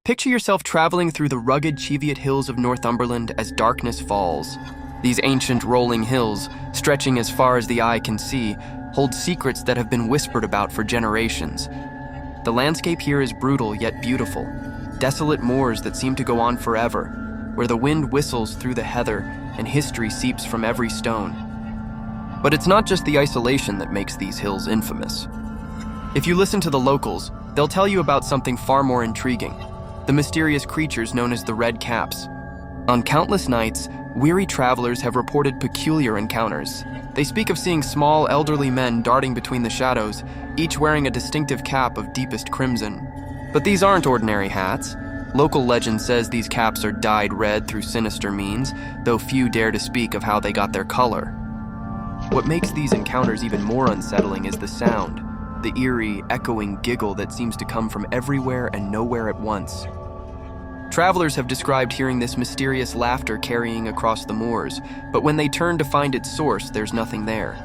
Picture yourself traveling through the rugged Cheviot Hills of Northumberland as darkness falls. These ancient rolling hills, stretching as far as the eye can see, hold secrets that have been whispered about for generations. The landscape here is brutal yet beautiful. Desolate moors that seem to go on forever, where the wind whistles through the heather and history seeps from every stone. But it's not just the isolation that makes these hills infamous. If you listen to the locals, they'll tell you about something far more intriguing: the mysterious creatures known as the Red Caps. On countless nights, weary travelers have reported peculiar encounters. They speak of seeing small, elderly men darting between the shadows, each wearing a distinctive cap of deepest crimson. But these aren't ordinary hats. Local legend says these caps are dyed red through sinister means, though few dare to speak of how they got their color. What makes these encounters even more unsettling is the sound, the eerie, echoing giggle that seems to come from everywhere and nowhere at once. Travelers have described hearing this mysterious laughter carrying across the moors, but when they turn to find its source, there's nothing there.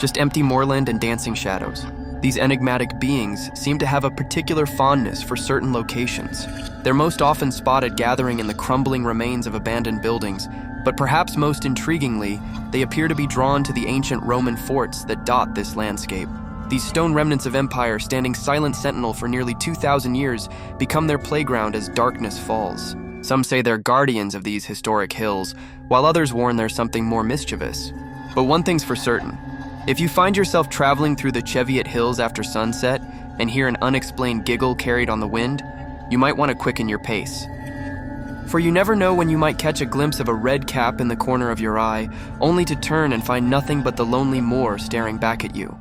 Just empty moorland and dancing shadows. These enigmatic beings seem to have a particular fondness for certain locations. They're most often spotted gathering in the crumbling remains of abandoned buildings, but perhaps most intriguingly, they appear to be drawn to the ancient Roman forts that dot this landscape. These stone remnants of empire, standing silent sentinel for nearly 2,000 years, become their playground as darkness falls. Some say they're guardians of these historic hills, while others warn there's something more mischievous. But one thing's for certain: if you find yourself traveling through the Cheviot Hills after sunset and hear an unexplained giggle carried on the wind, you might want to quicken your pace. For you never know when you might catch a glimpse of a red cap in the corner of your eye, only to turn and find nothing but the lonely moor staring back at you.